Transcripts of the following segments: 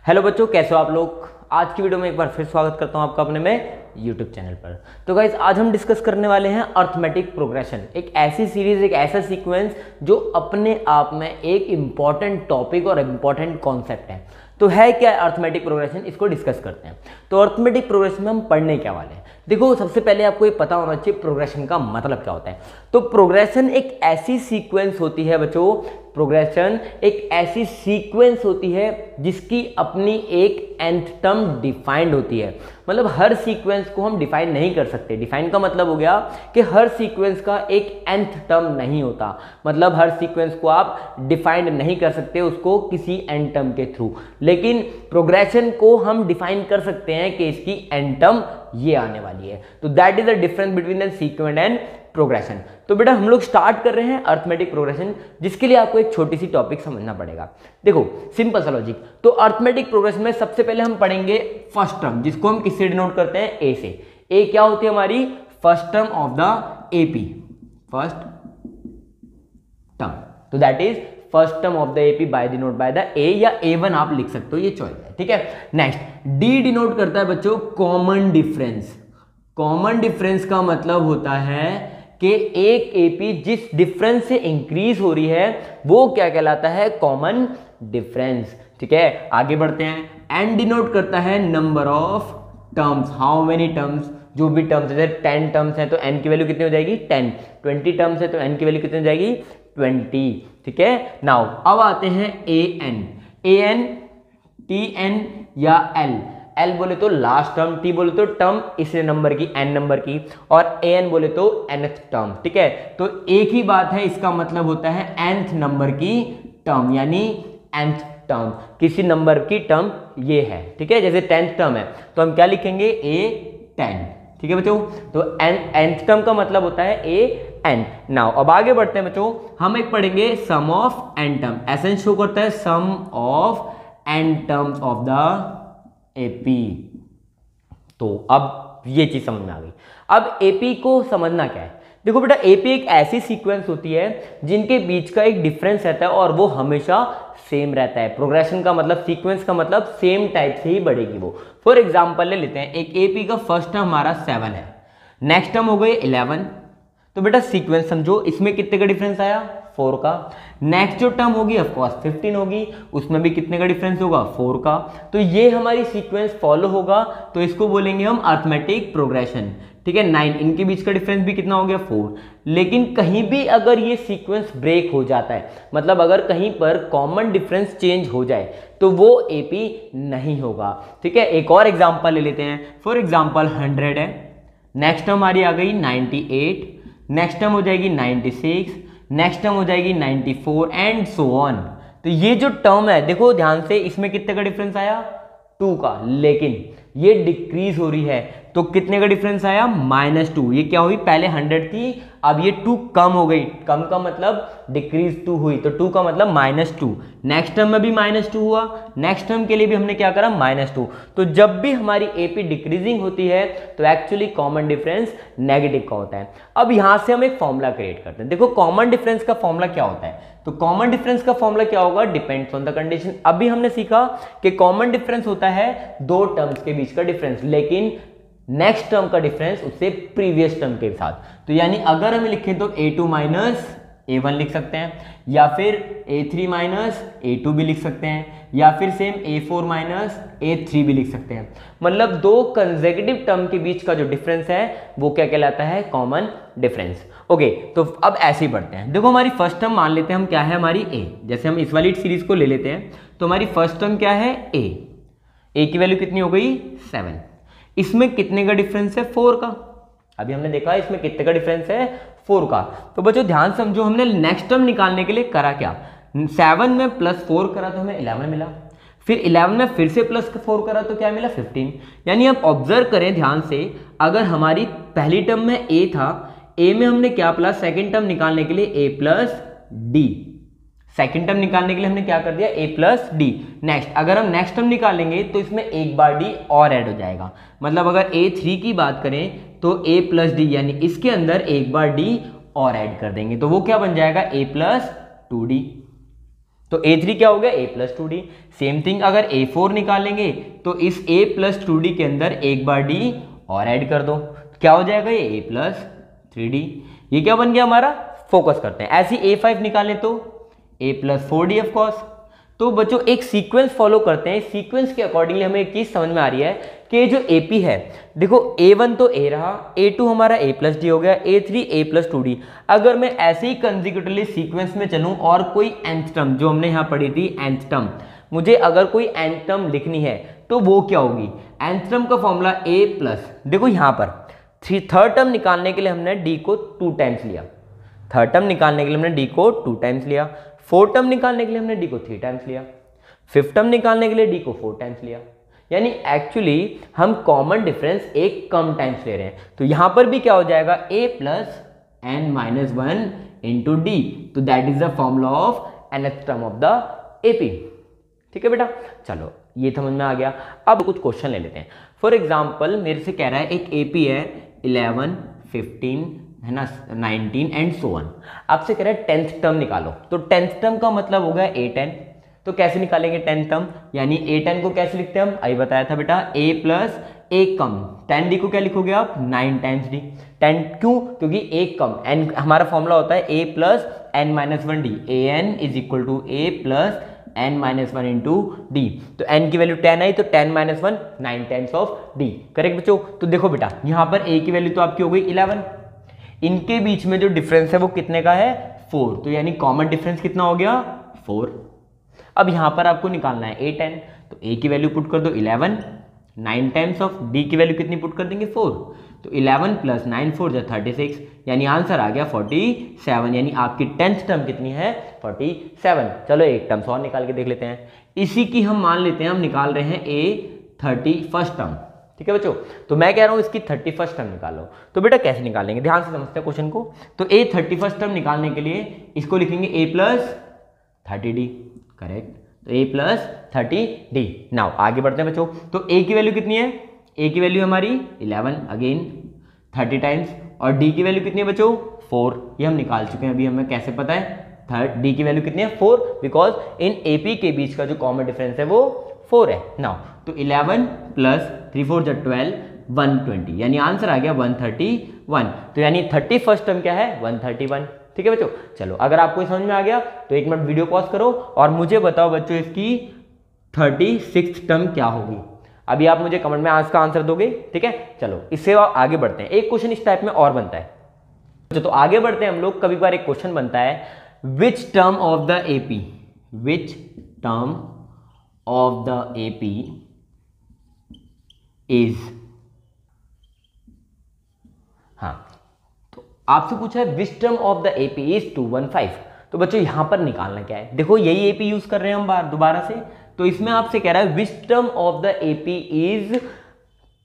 Hello बच्चों, कैसे हो आप लोग। आज की वीडियो में एक बार फिर स्वागत करता हूं आपका अपने में यूट्यूब चैनल पर। तो गाइज आज हम डिस्कस करने वाले हैं अर्थमेटिक प्रोग्रेशन, एक ऐसी सीरीज, एक ऐसा सीक्वेंस जो अपने आप में एक इंपॉर्टेंट टॉपिक और इंपॉर्टेंट कॉन्सेप्ट है। तो है क्या अर्थमेटिक प्रोग्रेशन, इसको डिस्कस करते हैं। तो अर्थमेटिक प्रोग्रेशन में हम पढ़ने क्या वाले हैं। देखो, सबसे पहले आपको ये पता होना चाहिए प्रोग्रेशन का मतलब क्या होता है। तो प्रोग्रेशन एक ऐसी सीक्वेंस होती है बच्चों, प्रोग्रेशन एक ऐसी सीक्वेंस होती है जिसकी अपनी एक nth टर्म डिफाइंड होती है। मतलब हर सीक्वेंस को हम डिफाइन नहीं कर सकते। डिफाइन का मतलब हो गया कि हर सीक्वेंस का एक nth टर्म नहीं होता। मतलब हर सीक्वेंस को आप डिफाइंड नहीं कर सकते उसको किसी n टर्म के थ्रू। लेकिन प्रोग्रेशन को हम डिफाइन कर सकते हैं कि इसकी n टर्म ये आने वाली है। तो that is the difference between the sequence and progression. तो बेटा हम लोग स्टार्ट कर रहे हैं अर्थमेटिक प्रोग्रेशन, जिसके लिए आपको एक छोटी सी टॉपिक समझना पड़ेगा। देखो, सिंपल सा लॉजिक। तो अर्थमेटिक प्रोग्रेशन में सबसे पहले हम पढ़ेंगे फर्स्ट टर्म, जिसको हम किससे डिनोट करते हैं, ए से। ए क्या होती है हमारी first term of the AP, first term. तो that is first term of the AP by denote by the a, या A1 आप लिख सकते हो, ये चॉइस है, ठीक है। नेक्स्ट डी डिनोट करता है बच्चों कॉमन डिफरेंस। कॉमन डिफरेंस का मतलब होता है कि एक एपी जिस डिफरेंस से इंक्रीज हो रही है वो क्या कहलाता है, कॉमन डिफरेंस, ठीक है। आगे बढ़ते हैं। एन डिनोट करता है number of terms, how many terms, जो भी टर्म्स है, 10 टर्म्स हैं तो n की वैल्यू कितनी हो जाएगी, 10। 20 टर्म्स है तो n की वैल्यू कितनी हो जाएगी, 20, ठीक है। नाउ अब आते हैं an, tn या l बोले तो लास्ट टर्म, t बोले तो टर्म इस नंबर की, n नंबर की, और an बोले तो nth टर्म, ठीक है। तो एक ही बात है, इसका मतलब होता है nth नंबर की टर्म, यानी nth टर्म, किसी नंबर की टर्म ये है, ठीक है। जैसे 10th टर्म है तो हम क्या लिखेंगे, a10, ठीक है बच्चों। तो nth टर्म का मतलब होता है an। नाउ अब आगे बढ़ते हैं बच्चों, हम एक पढ़ेंगे सम ऑफ n टर्म। ऐसा शो करता है sum of n terms of the AP. तो अब ये चीज समझ में आ गई। अब एपी को समझना क्या है। देखो बेटा, एपी एक ऐसी सीक्वेंस होती है जिनके बीच का एक डिफरेंस रहता है और वो हमेशा सेम रहता है। प्रोग्रेशन का मतलब, सीक्वेंस का मतलब सेम टाइप से ही बढ़ेगी वो। फॉर एग्जांपल ले लेते हैं, एक एपी का फर्स्ट टर्म हमारा 7 है, नेक्स्ट टर्म हो गए 11। तो बेटा सीक्वेंस समझो, इसमें कितने का डिफरेंस आया, 4 का। नेक्स्ट जो टर्म होगी ऑफकोर्स 15 होगी, उसमें भी कितने का डिफरेंस होगा, 4 का। तो ये हमारी सीक्वेंस फॉलो होगा, तो इसको बोलेंगे हम अर्थमेटिक प्रोग्रेशन, ठीक है। 9, इनके बीच का डिफरेंस भी कितना हो गया, 4। लेकिन कहीं भी अगर ये सीक्वेंस ब्रेक हो जाता है, मतलब अगर कहीं पर कॉमन डिफरेंस चेंज हो जाए तो वो एपी नहीं होगा, ठीक है। एक और एग्जांपल ले लेते हैं। फॉर एग्जांपल 100 है, नेक्स्ट टर्म हमारी आ गई 98, नेक्स्ट टर्म हो जाएगी 96, नेक्स्ट टर्म हो जाएगी 94 एंड सो ऑन। तो ये जो टर्म है, देखो ध्यान से, इसमें कितने का डिफरेंस आया, 2 का, लेकिन ये डिक्रीज हो रही है तो कितने का डिफरेंस आया, -2। ये क्या हुई, पहले 100 थी, अब ये 2 कम हो गई। कम का मतलब डिक्रीज 2 हुई, तो 2 का मतलब -2। नेक्स्ट टर्म में भी -2 हुआ, नेक्स्ट टर्म के लिए भी हमने क्या करा, -2। तो जब भी हमारी एपी डिक्रीजिंग होती है तो एक्चुअली कॉमन डिफरेंस नेगेटिव का होता है। अब यहां से हम एक फॉर्मूला क्रिएट करते हैं। देखो कॉमन डिफरेंस का फॉर्मूला क्या होता है, तो कॉमन डिफरेंस का फॉर्मूला क्या होगा, डिपेंड्स ऑन द कंडीशन। अभी हमने सीखा कि कॉमन डिफरेंस होता है 2 टर्म्स के बीच का डिफरेंस, लेकिन नेक्स्ट टर्म का डिफरेंस उससे प्रीवियस टर्म के साथ। तो यानी अगर हम लिखें तो a2 माइनस a1 लिख सकते हैं, या फिर a3 माइनस a2 भी लिख सकते हैं, या फिर सेम a4 माइनस a3 भी लिख सकते हैं। मतलब 2 कंसेक्यूटिव टर्म के बीच का जो डिफरेंस है वो क्या कहलाता है, कॉमन डिफरेंस। ओके, तो अब ऐसे ही बढ़ते हैं। देखो हमारी फर्स्ट टर्म मान लेते हैं हम, क्या है हमारी a। जैसे हम इस वाली सीरीज को ले लेते हैं, तो हमारी फर्स्ट टर्म क्या है, a की वैल्यू कितनी हो गई, 7। इसमें कितने का डिफरेंस है, 4 का। अभी हमने देखा इसमें कितने का डिफरेंस है, 4 का। तो बच्चों ध्यान समझो, हमने नेक्स्ट टर्म निकालने के लिए करा क्या, 7 में +4 करा तो हमें 11 मिला, फिर 11 में फिर से +4 करा तो क्या मिला, 15। यानी आप ऑब्जर्व करें ध्यान से, अगर हमारी पहली टर्म में a था, a में हमने क्या प्लस, सेकेंड टर्म निकालने के लिए a + d, सेकेंड टर्म निकालने के लिए हमने क्या कर दिया, a + d। नेक्स्ट अगर हम नेक्स्ट टर्म निकालेंगे तो इसमें एक बार d और ऐड हो जाएगा। मतलब अगर a3 की बात करें तो a + d, यानी इसके अंदर एक बार d और ऐड कर देंगे, तो वो क्या बन जाएगा, a + 2d। तो A3 क्या हो गया A plus 2D। Same thing अगर A4 निकालेंगे तो इस A प्लस 2D के अंदर एक बार D और ऐड कर दो, क्या हो जाएगा ये A प्लस 3D। ये क्या बन गया हमारा, फोकस करते हैं। ऐसी A5 निकालें तो A plus 4D of course. तो बच्चों एक सीक्वेंस फॉलो करते हैं, सीक्वेंस के अकॉर्डिंगली हमें एक चीज समझ में आ रही है कि जो AP है, देखो A1 तो A रहा, A2 हमारा A प्लस D हो गया, A3 A प्लस 2D। अगर मैं ऐसे ही कंसेक्यूटिवली सीक्वेंस में चलूं और कोई nth टर्म जो हमने यहाँ पढ़ी थी nth टर्म, मुझे अगर कोई nth टर्म लिखनी है तो वो क्या होगी, nth टर्म का फॉर्मूला A प्लस, देखो यहाँ पर थर्ड टर्म निकालने के लिए हमने D को 2 टाइम्स लिया, थर्ड टर्म निकालने के लिए हमने D को 2 टाइम्स लिया, फोर्थ टर्म निकालने के लिए हमने D को 3 टाइम्स लिया, फिफ्थ टर्म निकालने के लिए D को 4 टाइम्स लिया। यानी एक्चुअली हम कॉमन डिफरेंस एक कम टाइम्स ले रहे हैं। तो यहां पर भी क्या हो जाएगा A plus n minus 1 into D, तो that is the formula of nth term of the AP। ठीक है बेटा, चलो ये समझ में आ गया। अब कुछ क्वेश्चन ले लेते हैं। फॉर एग्जाम्पल मेरे से कह रहा है एक AP है 11, 15 है ना, 19 एंड सो ऑन। आपसे कह रहा है 10th टर्म निकालो, तो 10th टर्म का मतलब हो गया A10। तो कैसे निकालेंगे 10th टर्म, यानी A10 को कैसे लिखते हैं हम, अभी बताया था बेटा, A प्लस एक कम 10D को क्या लिखोगे आप 9 टाइम्स D। 10 क्यों, क्योंकि एक कम n हमारा फॉर्मूला होता है A plus n minus 1D, AN is equal to A plus n minus 1 into D। तो n की वैल्यू 10 आई तो 10 माइनस 1 9 टाइम्स ऑफ D। करेक्ट बच्चों। तो देखो बेटा यहाँ पर A की वैल्यू तो आपकी हो गई 11, इनके बीच में जो डिफरेंस है वो कितने का है 4, तो यानी कॉमन डिफरेंस कितना हो गया 4। अब यहां पर आपको निकालना है A10, तो A की वैल्यू पुट कर दो 11, 9 टाइम्स ऑफ D की वैल्यू कितनी पुट कर देंगे 4, तो 11 प्लस 9 4 जा 36, यानी आंसर आ गया 47, यानी आपकी 10th टर्म कितनी है 47। चलो एक टर्म्स और निकाल के देख लेते हैं। इसी की हम मान लेते हैं, हम निकाल रहे हैं A31st टर्म। ठीक है बच्चों, तो मैं कह रहा हूं इसकी 31st टर्म निकालो। तो बेटा कैसे निकालेंगे, ध्यान से समझते हैं क्वेश्चन को। तो A31st टर्म निकालने के लिए इसको लिखेंगे A प्लस 30D। करेक्ट, तो A प्लस 30D। नाउ आगे बढ़ते हैं बच्चों। तो A की वैल्यू कितनी है, A की वैल्यू हमारी 11 अगेन 30 टाइम्स, और D की वैल्यू कितनी है बच्चों 4। ये हम निकाल चुके हैं अभी, हमें कैसे पता है D की वैल्यू कितनी है 4, बिकॉज इन AP के बीच का जो कॉमन डिफरेंस है वो 4 है। नाउ तो 11 प्लस 3 4 जा 12 120, यानी आंसर आ गया 131। तो यानी 31st टर्म क्या है 131। ठीक है बच्चों, चलो अगर आपको समझ में आ गया तो एक मिनट वीडियो पॉज करो और मुझे बताओ बच्चों इसकी 36th टर्म क्या होगी। अभी आप मुझे कमेंट में आज का आंसर दोगे। ठीक है, चलो इससे आगे बढ़ते हैं। एक क्वेश्चन इस टाइप में और बनता है, तो आगे बढ़ते हैं हम लोग। कभी बार एक क्वेश्चन बनता है, which term of the AP, which term of the AP is, हाँ तो आपसे पूछा है which term of the AP is 215। तो बच्चों यहां पर निकालना क्या है, देखो यही AP यूज कर रहे हैं हम दोबारा से। तो इसमें आपसे कह रहा है which term of the AP is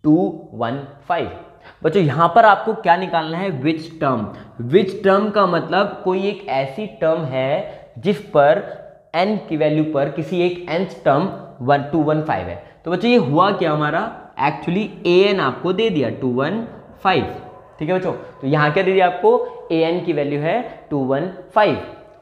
215। बच्चों यहां पर आपको क्या निकालना है, विच टर्म। विच टर्म का मतलब कोई एक ऐसी टर्म है जिस पर n की वैल्यू पर किसी एक nth टर्म 215 है। तो बच्चों ये हुआ क्या हमारा, एक्चुअली an आपको दे दिया 215। ठीक है बच्चों, तो यहां क्या दे दिया आपको, an की वैल्यू है 215।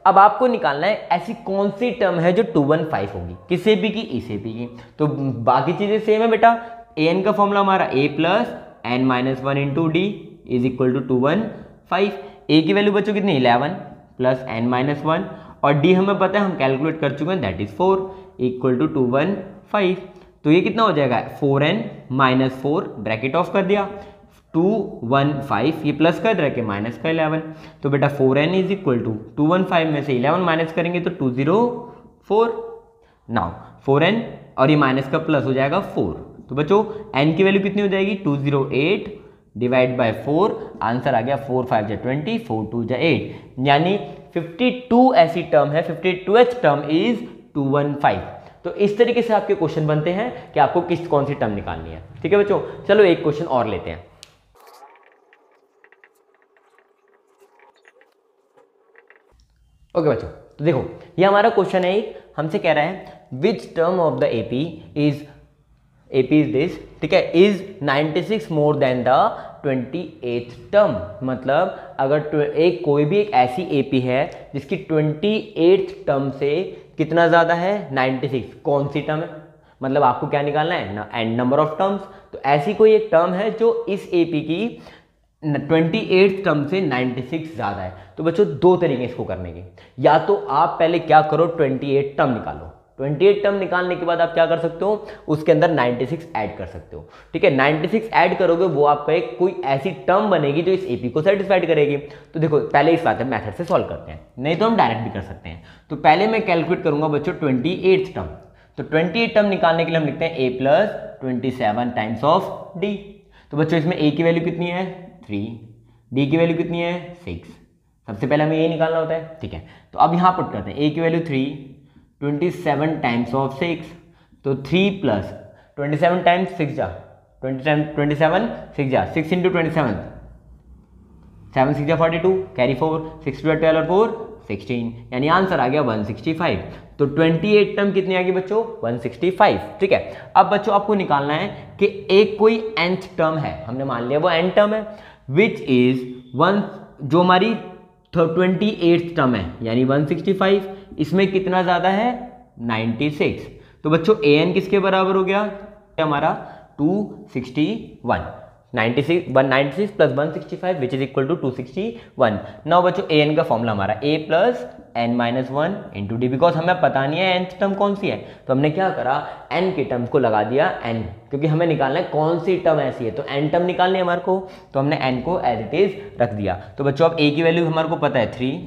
अब आपको निकालना है ऐसी कौन सी टर्म है जो 215 होगी, किसी भी की इसे भी की। तो बाकी चीजें सेम है बेटा, an का फॉर्मूला हमारा a plus n minus 1 into D is equal to 215। a की वैल्यू बच्चों कितनी 11 प्लस n माइनस 1, और d हमें पता है हम कैलकुलेट कर चुके हैं, दैट इज 4 इक्वल टू 215। तो ये कितना हो जाएगा 4n माइनस 4 ब्रैकेट ऑफ कर दिया 215, ये प्लस का रखे माइनस का 11। तो बेटा 4n इज इक्वल टू 215 में से 11 माइनस करेंगे तो 204। नाउ 4n और ये माइनस का प्लस हो जाएगा 4। तो बच्चों n की वैल्यू कितनी हो जाएगी 208 डिवाइड बाय 4, आंसर आ गया 4 5 जा 20 4 2 जा 8, यानी 52 ऐसी टर्म है, 52th टर्म इज 215। तो इस तरीके से आपके क्वेश्चन बनते हैं कि आपको कौन सी टर्म निकालनी है। ठीक है बच्चों, चलो एक क्वेश्चन और लेते हैं। ओके बच्चों, तो देखो ये हमारा क्वेश्चन है, एक हमसे कह रहा है which term of the AP is this. ठीक है, is 96 more than the 28th term. मतलब अगर एक कोई भी एक ऐसी AP है जिसकी 28th टर्म से कितना ज़्यादा है 96, कौन सी टर्म है, मतलब आपको क्या निकालना है एंड नंबर ऑफ टर्म्स। तो ऐसी कोई एक टर्म है जो इस एपी की 28 टर्म से 96 ज़्यादा है। तो बच्चों दो तरीके इसको करने के, या तो आप पहले क्या करो 28 टर्म निकालो, 28 टर्म निकालने के बाद आप क्या कर सकते हो, उसके अंदर 96 ऐड कर सकते हो। ठीक है, 96 ऐड करोगे वो आपका एक कोई ऐसी टर्म बनेगी जो इस एपी को सेटिस्फाइड करेगी। तो देखो पहले इस बात है मेथड से सॉल्व करते हैं, नहीं तो हम डायरेक्ट भी कर सकते हैं। तो पहले मैं कैलकुलेट करूंगा बच्चों 28 टर्म। तो 28 टर्म निकालने के लिए हम लिखते हैं a plus 27 times of d। तो बच्चों इसमें a की वैल्यू कितनी है 3, d की वैल्यू कितनी है 6। सबसे पहले हमें ये निकालना होता है। ठीक है, तो अब यहाँ पुट करते हैं a की वैल्यू 3, 27 टाइम्स ऑफ 6, तो 3 प्लस 27 टाइम्स 6 जा 27 6 जा 6 इंटू 27, 7 6 जा 42, कैरी 4, 6 2 12 और 4 16, यानी आंसर आ गया 165। तो 28 टर्म कितनी आ गई बच्चों 165। ठीक है, अब बच्चों आपको निकालना है कि एक कोई nth टर्म है, हमने मान लिया वो n टर्म है, विच इज वन, जो हमारी 28th टर्म है यानी 165, इसमें कितना ज़्यादा है 96। तो बच्चों an किसके बराबर हो गया हमारा 261, 196 plus 165 which is equal to 261। Now बच्चों an का फॉर्मूला हमारा a plus n minus 1 into D, because हमें पता नहीं है nth टर्म कौन सी है, तो हमने क्या करा n के टर्म को लगा दिया n, क्योंकि हमें निकालना है कौन सी टर्म ऐसी है, तो n टर्म निकालनी है हमारे को, तो हमने n को एज इट इज रख दिया। तो बच्चों अब a की वैल्यू हमारे को पता है 3,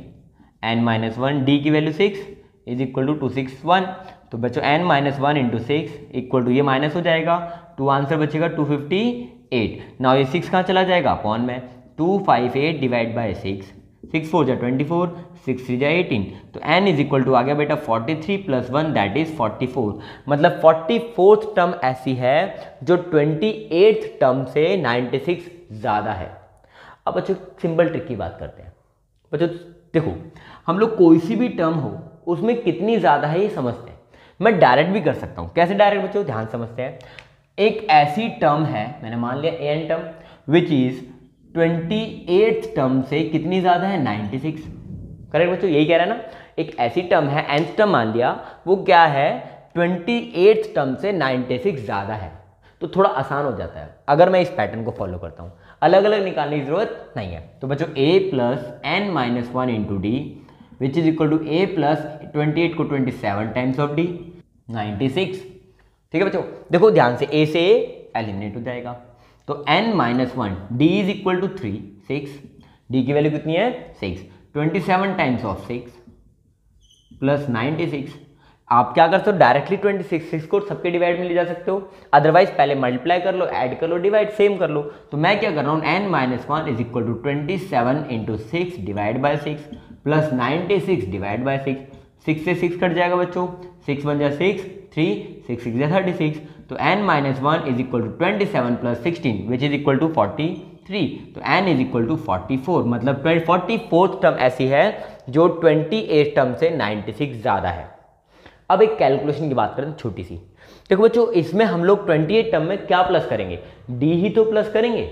n माइनस 1, d की वैल्यू 6 इज इक्वल टू 261। तो बच्चों n minus 1 into 6 equal to ये माइनस हो जाएगा, टू आंसर बचेगा 258। नाउ ये 6 कहाँ चला जाएगा अपॉन में 258 डिवाइड बाई 6, 6 4 जा 24, 6 3 जा 18, तो n इज इक्वल टू आ गया बेटा 43 प्लस 1 दैट इज 44। मतलब 44th टर्म ऐसी है जो 28th टर्म से 96 ज़्यादा है। अब बच्चों सिंपल ट्रिक की बात करते हैं। बच्चों देखो हम लोग कोई सी भी टर्म हो उसमें कितनी ज़्यादा है ये समझते हैं, मैं डायरेक्ट भी कर सकता हूँ। कैसे डायरेक्ट बच्चों, ध्यान समझते हैं। एक ऐसी टर्म है, मैंने मान लिया an term which is 28th term से कितनी ज़्यादा है 96। करेक्ट बच्चों, यही कह रहा है ना, एक ऐसी टर्म है nth टर्म मान लिया, वो क्या है 28th टर्म से 96 ज़्यादा है। तो थोड़ा आसान हो जाता है अगर मैं इस पैटर्न को फॉलो करता हूँ, अलग अलग निकालने की जरूरत नहीं है। तो बच्चों a plus n minus 1 into D which is equal to a plus 28 को 27 टाइम्स ऑफ d 96। ठीक है बच्चों, देखो ध्यान से a से एलिमिनेट हो जाएगा, तो n minus 1 d is equal to 3 6, d की वैल्यू कितनी है 6, 27 टाइम्स ऑफ 6 प्लस 96। आप क्या कर सकते हो डायरेक्टली 26 को सबके डिवाइड में ले जा सकते हो, अदरवाइज पहले मल्टीप्लाई कर लो, ऐड कर लो, डिवाइड सेम कर लो। तो मैं क्या कर रहा हूँ n minus 1 is equal to 27 into 6 divide by 6 plus 96 divide by 6, 6 से 6 कट जाएगा बच्चों, 6 1 जा 6, 3 6 6 जा 36, तो n minus 1 is equal to 27 plus 16 which is equal to 43, तो n इज इक्वल टू 44। मतलब 44th टर्म ऐसी है जो 28 टर्म से 96 ज़्यादा है। अब एक कैलकुलेशन की बात करें तो छोटी सी, देखो बच्चों इसमें हम लोग 28 टर्म में क्या प्लस करेंगे, d ही तो प्लस करेंगे,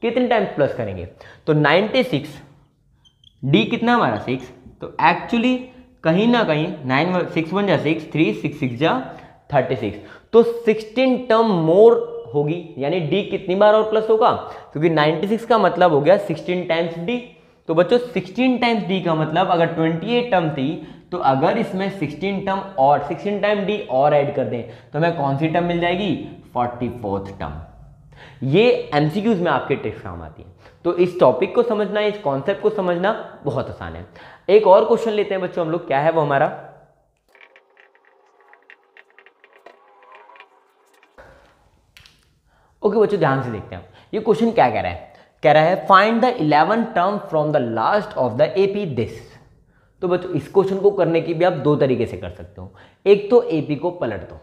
कितने टाइम्स प्लस करेंगे, तो 96 d कितना हमारा 6, तो एक्चुअली कहीं ना कहीं 9 6 1 जा 6, 3 6 6 जा 36, तो 16 टर्म मोर होगी, यानी d कितनी बार और प्लस होगा, क्योंकि 96 का मतलब हो गया 16 टाइम्स d। तो बच्चों 16 टाइम्स d का मतलब अगर 28 टर्म थी तो अगर इसमें 16 टर्म और 16 टाइम d और ऐड कर दें तो हमें कौन सी टर्म मिल जाएगी 44th टर्म। ये एमसीक्यूज में आपके ट्रिक्स काम आती है। तो इस टॉपिक को समझना, इस कॉन्सेप्ट को समझना बहुत आसान है। एक और क्वेश्चन लेते हैं बच्चों हम लोग, क्या है वो हमारा, ओके बच्चों ध्यान से देखते हैं ये क्वेश्चन क्या कह रहा है। कह रहा है find the 11 term from the last of the AP this. तो बच्चों इस क्वेश्चन को करने की भी आप दो तरीके से कर सकते हो। एक तो एपी को पलट दो,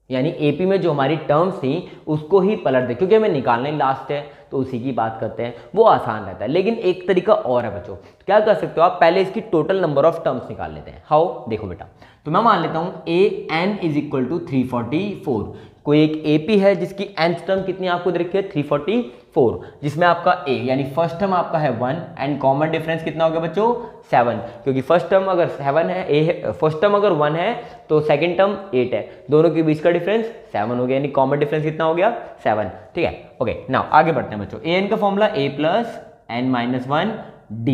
यानी एपी में जो हमारी टर्म्स थी उसको ही पलट दे, क्योंकि हमें निकालना ही लास्ट है तो उसी की बात करते हैं, वो आसान रहता है। लेकिन एक तरीका और है बच्चों, तो क्या कर सकते हो आप, पहले इसकी टोटल नंबर ऑफ टर्म्स निकाल लेते हैं। हाउ, देखो बेटा, तो मैं मान लेता हूँ A N is equal to 344। कोई एक एपी है जिसकी nth टर्म कितनी आपको दे रखी है 4, जिसमें आपका a यानी फर्स्ट टर्म आपका है 1 एंड कॉमन डिफरेंस कितना हो गया बच्चों 7, क्योंकि फर्स्ट टर्म अगर 7 है a फर्स्ट टर्म अगर 1 है तो सेकंड टर्म 8 है, दोनों के बीच का डिफरेंस 7 हो गया, यानी कॉमन डिफरेंस कितना हो गया 7। ठीक है, ओके नाउ आगे बढ़ते हैं बच्चों। an का formula a plus n minus 1 d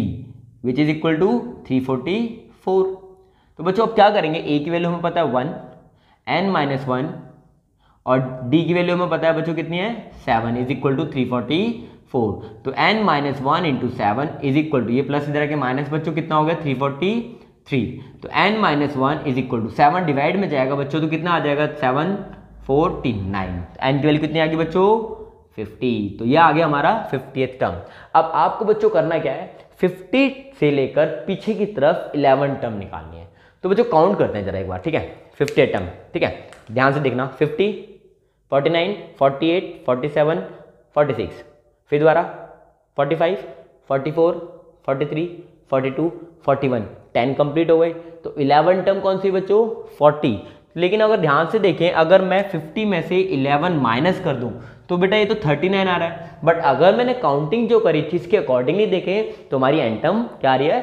which is equal to 344। तो बच्चों अब क्या करेंगे, a की वैल्यू हमें पता है 1, n माइनस 1 और d की वैल्यू हमें पता है बच्चों कितनी है 7 इज इक्वल टू 344। तो n minus 1 into 7 is equal to, ये प्लस इधर के माइनस बच्चों कितना हो गया 343। तो n minus 1 is equal to 7 divide में जाएगा बच्चों तो कितना आ जाएगा 749। n की वैल्यू कितनी आ गई बच्चों 50। तो ये आ गया हमारा 50th टर्म। अब आपको बच्चों करना क्या है, 50 से लेकर पीछे की तरफ 11 टर्म निकालनी है। तो बच्चों काउंट करते हैं जरा एक बार, ठीक है 50 टर्म, ठीक है ध्यान से देखना 50, 49, 48, 47, 46, फिर दोबारा 45, 44, 43, 42, 41, 10 कंप्लीट हो गए। तो 11 टर्म कौन सी बच्चों 40। लेकिन अगर ध्यान से देखें, अगर मैं 50 में से 11 माइनस कर दूं तो बेटा ये तो 39 आ रहा है, बट अगर मैंने काउंटिंग जो करी थी इसके अकॉर्डिंगली देखें तो हमारी एंड टर्म क्या आ रही है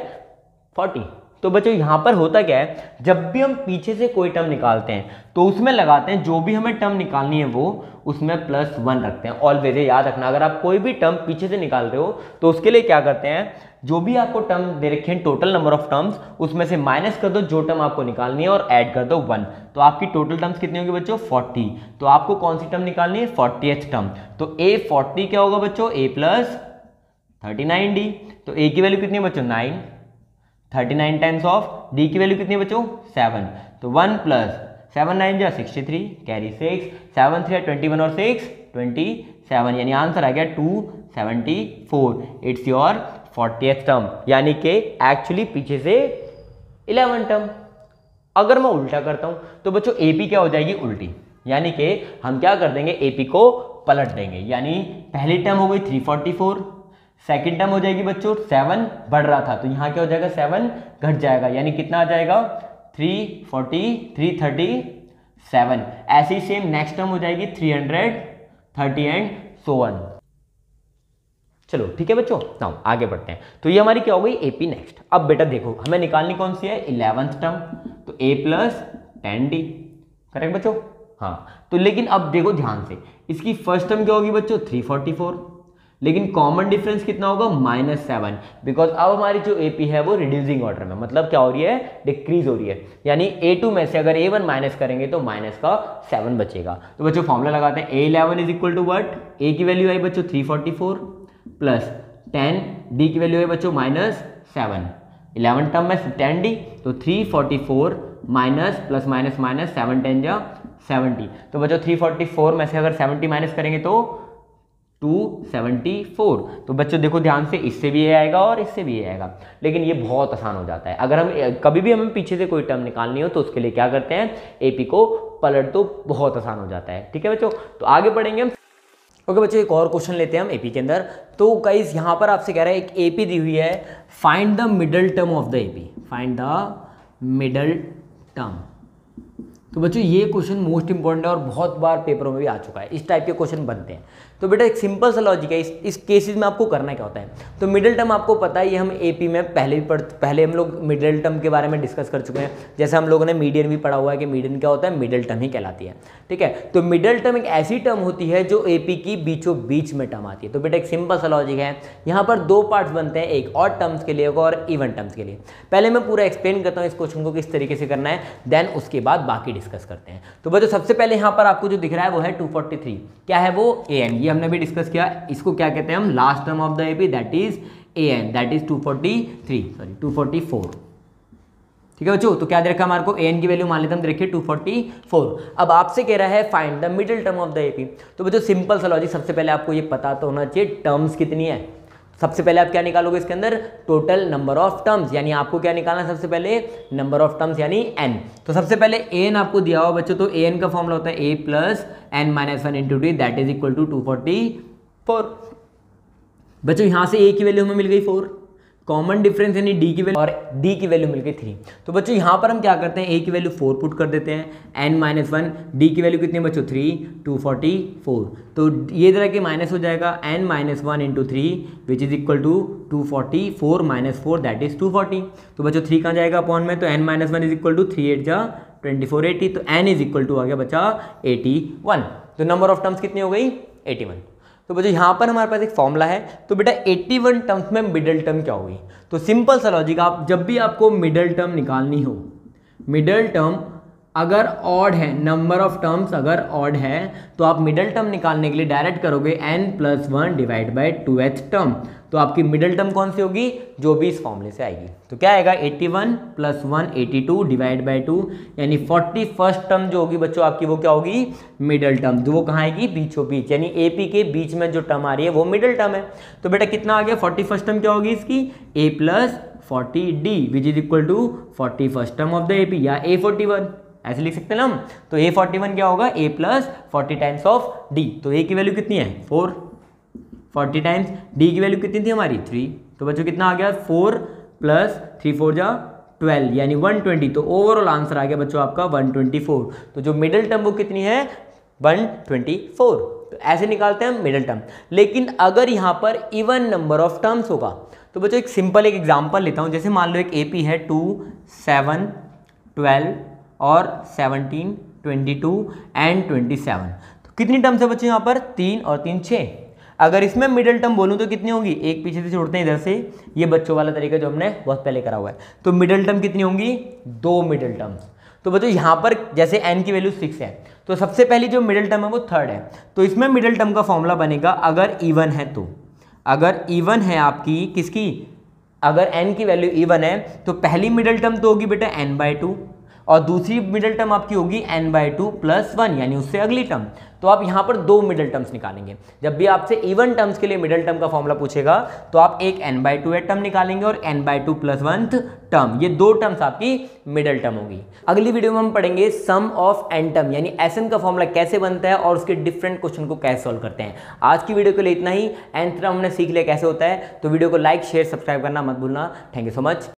40। तो बच्चों यहाँ पर होता क्या है, जब भी हम पीछे से कोई टर्म निकालते हैं तो उसमें लगाते हैं जो भी हमें टर्म निकालनी है वो उसमें +1 रखते हैं। ऑलवेज याद रखना, अगर आप कोई भी टर्म पीछे से निकाल रहे हो तो उसके लिए क्या करते हैं, जो भी आपको टर्म दे रखे हैं टोटल नंबर ऑफ टर्म्स उसमें से माइनस कर दो जो टर्म आपको निकालनी है और ऐड कर दो 1। तो आपकी टोटल टर्म्स कितनी होगी बच्चों 40। तो आपको कौन सी टर्म निकालनी है 40th टर्म। तो a 40 क्या होगा बच्चों a प्लस 39d। तो a की वैल्यू कितनी है बच्चों 9, 39 टाइम्स ऑफ d की वैल्यू कितनी है बच्चों 7। तो 1 प्लस 7 9 जा 63 कैरी 6, 7 3 21 और 6 27, यानी आंसर आ गया 274। इट्स योर 40th टर्म, यानी कि एक्चुअली पीछे से 11 टर्म। अगर मैं उल्टा करता हूं तो बच्चों AP क्या हो जाएगी उल्टी, यानी कि हम क्या कर देंगे AP को पलट देंगे। यानी पहली टर्म हो गई 344, सेकंड टर्म हो जाएगी बच्चों 7 बढ़ रहा था तो यहाँ क्या हो जाएगा 7 घट जाएगा, यानी कितना आ जाएगा 340 337। ऐसी सेम नेक्स्ट टर्म हो जाएगी 330 एंड सो ऑन। चलो ठीक है बच्चों, नाउ आगे बढ़ते हैं। तो ये हमारी क्या हो गई AP नेक्स्ट। अब बेटा देखो हमें निकालनी कौन सी है 11th टर्म, तो a प्लस 10d करेक्ट बच्चों। हाँ तो लेकिन अब देखो ध्यान से, इसकी फर्स्ट टर्म क्या होगी बच्चों 344, लेकिन कॉमन डिफरेंस कितना होगा -7, बिकॉज अब हमारी जो AP है वो रिड्यूसिंग ऑर्डर में, मतलब क्या हो रही है डिक्रीज हो रही है। यानी A2 में से अगर A1 माइनस करेंगे तो माइनस का 7 बचेगा। तो बच्चों फॉर्मूला लगाते हैं A11 is equal to what, A की वैल्यू आई बच्चों 344 प्लस 10, D की वैल्यू है बच्चों -7, 11 टर्म में 10D तो 344 माइनस प्लस माइनस माइनस 7 10 जा 70। तो बच्चों 344 में से अगर 70 माइनस करेंगे तो 274। तो बच्चों देखो ध्यान से, इससे भी ये आएगा और इससे भी ये आएगा, लेकिन ये बहुत आसान हो जाता है। अगर हम कभी भी हमें पीछे से कोई टर्म निकालनी हो तो उसके लिए क्या करते हैं AP को पलट दो, बहुत आसान हो जाता है। ठीक है बच्चों, तो आगे बढ़ेंगे हम। ओके बच्चों एक और क्वेश्चन लेते हैं हम AP के अंदर। तो गाइस यहाँ पर आपसे कह रहा है एक AP दी हुई है, find the middle term of the AP, find the middle term. तो बच्चों ये क्वेश्चन मोस्ट इंपॉर्टेंट है और बहुत बार पेपरों में भी आ चुका है, इस टाइप के क्वेश्चन बनते हैं। तो बेटा एक सिंपल सा लॉजिक है, इस केसेस में आपको करना क्या होता है। तो मिडिल टर्म आपको पता है, ये हम AP में पहले हम लोग मिडिल टर्म के बारे में डिस्कस कर चुके हैं। जैसे हम लोगों ने मीडियन भी पढ़ा हुआ है कि मीडियन क्या होता है, मिडिल टर्म ही कहलाती है। ठीक है, तो मिडिल टर्म एक ऐसी टर्म होती है जो AP की बीचों बीच में टर्म आती है। तो बेटा एक सिंपल सा लॉजिक है, यहाँ पर दो पार्ट्स बनते हैं, एक ऑड टर्म्स के लिए और इवन टर्म्स के लिए। पहले मैं पूरा एक्सप्लेन करता हूँ इस क्वेश्चन को किस तरीके से करना है, देन उसके बाद बाकी डिस्कस करते हैं। तो बच्चों सबसे पहले यहाँ पर आपको जो दिख रहा है वो है 243, क्या है वो AN, ये हमने भी डिस्कस किया। इसको क्या कहते हैं हम, last term of the AP, that is AN, that is 244। ठीक है बच्चों, तो क्या दे रखा हमारे को, AN की वैल्यू मान लेते हम, देखिए 244। अब आपसे कह रहा है find the middle term of the AP। तो बच्चों सिंपल सा लॉजिक, सबसे पहले आपको ये पता तो होना चाहिए टर्म्स कितनी है। सबसे पहले आप क्या निकालोगे इसके अंदर, टोटल नंबर ऑफ टर्म्स, यानी आपको क्या निकालना है सबसे पहले, नंबर ऑफ टर्म्स यानी n। तो सबसे पहले AN आपको दिया हुआ बच्चों, तो AN का फॉर्मूला होता है A plus n-1 into D, that is equal to 244। बच्चों यहाँ से A की वैल्यू हमें मिल गई 4, कॉमन डिफरेंस यानी डी की वैल्यू और डी की वैल्यू मिलकर 3। तो बच्चों यहाँ पर हम क्या करते हैं, ए की वैल्यू 4 पुट कर देते हैं, n-1, डी की वैल्यू कितनी बच्चों 3, 244। तो ये तरह के माइनस हो जाएगा n-1 into 3 which is equal to 244 minus 4 that is 240। तो बच्चों 3 कहाँ जाएगा अपॉन में, तो n-1 इज इक्वल टू 3 8 जा 24 80, तो n इज इक्वल टू आ गया बच्चा 81। तो नंबर ऑफ टर्म्स कितनी हो गई 81। तो बच्चों यहाँ पर हमारे पास एक फॉर्मूला है, तो बेटा 81 टर्म्स में मिडल टर्म क्या होगी। तो सिंपल सा लॉजिक, आप जब भी आपको मिडल टर्म निकालनी हो, मिडल टर्म अगर ऑड है, नंबर ऑफ टर्म्स अगर ऑड है, तो आप मिडल टर्म निकालने के लिए डायरेक्ट करोगे n+1 divide by 2th term. तो आपकी मिडल टर्म कौन सी होगी, जो भी इस फॉर्मूले से आएगी। तो क्या आएगा 81 + 1 82 डिवाइड बाई 2, यानी 41st टर्म जो होगी बच्चों आपकी वो क्या होगी, मिडल टर्म। जो वो कहाँ आएगी, बीचों बीच, यानी AP के बीच में जो टर्म आ रही है वो मिडल टर्म है। तो बेटा कितना आ गया, 41st टर्म क्या होगी इसकी, A + 40D which is equal to 41st term of the AP, या A41 ऐसे लिख सकते हैं ना हम। तो A41 क्या होगा, A + 40 टाइम्स ऑफ D। तो A की वैल्यू कितनी है 4, 40 टाइम्स D की वैल्यू कितनी थी हमारी 3। तो बच्चों कितना आ गया 4 + 3 4 जा 12 यानी 120। तो ओवरऑल आंसर आ गया बच्चों आपका 124। तो जो मिडिल टर्म वो कितनी है 124। तो ऐसे निकालते हैं हम मिडिल टर्म। लेकिन अगर यहाँ पर इवन नंबर ऑफ टर्म्स होगा, तो बच्चों एक सिंपल एक एग्जांपल लेता हूँ। जैसे मान लो एक AP है 2 7 12 और 17 22 एंड 27। तो कितनी टर्म्स है बच्चों यहाँ पर, 3 और 3 6। अगर इसमें मिडिल टर्म बोलूँ तो कितनी होंगी, एक पीछे से छोड़ते हैं इधर से, ये बच्चों वाला तरीका जो हमने बहुत पहले करा हुआ है। तो मिडिल टर्म कितनी होंगी, 2 मिडिल टर्म्स। तो बच्चों यहाँ पर जैसे n की वैल्यू 6 है, तो सबसे पहली जो मिडिल टर्म है वो 3rd है। तो इसमें मिडिल टर्म का फॉर्मूला बनेगा अगर इवन है तो, अगर इवन है आपकी किसकी, अगर n की वैल्यू इवन है तो पहली मिडिल टर्म तो होगी बेटा n/2 और दूसरी मिडिल टर्म आपकी होगी n/2 + 1 यानी उससे अगली टर्म। तो आप यहाँ पर 2 मिडिल टर्म्स निकालेंगे। जब भी आपसे इवन टर्म्स के लिए मिडिल टर्म का फॉर्मूला पूछेगा तो आप एक n/2 टर्म निकालेंगे और n/2 + 1th टर्म, ये 2 टर्म्स आपकी मिडिल टर्म होगी। अगली वीडियो में हम पढ़ेंगे सम ऑफ n टर्म यानी Sn का फॉर्मूला कैसे बनता है और उसके डिफरेंट क्वेश्चन को कैसे सॉल्व करते हैं। आज की वीडियो के लिए इतना ही। nth टर्म हमने सीख लिया कैसे होता है। तो वीडियो को लाइक शेयर सब्सक्राइब करना मत भूलना। Thank you so much.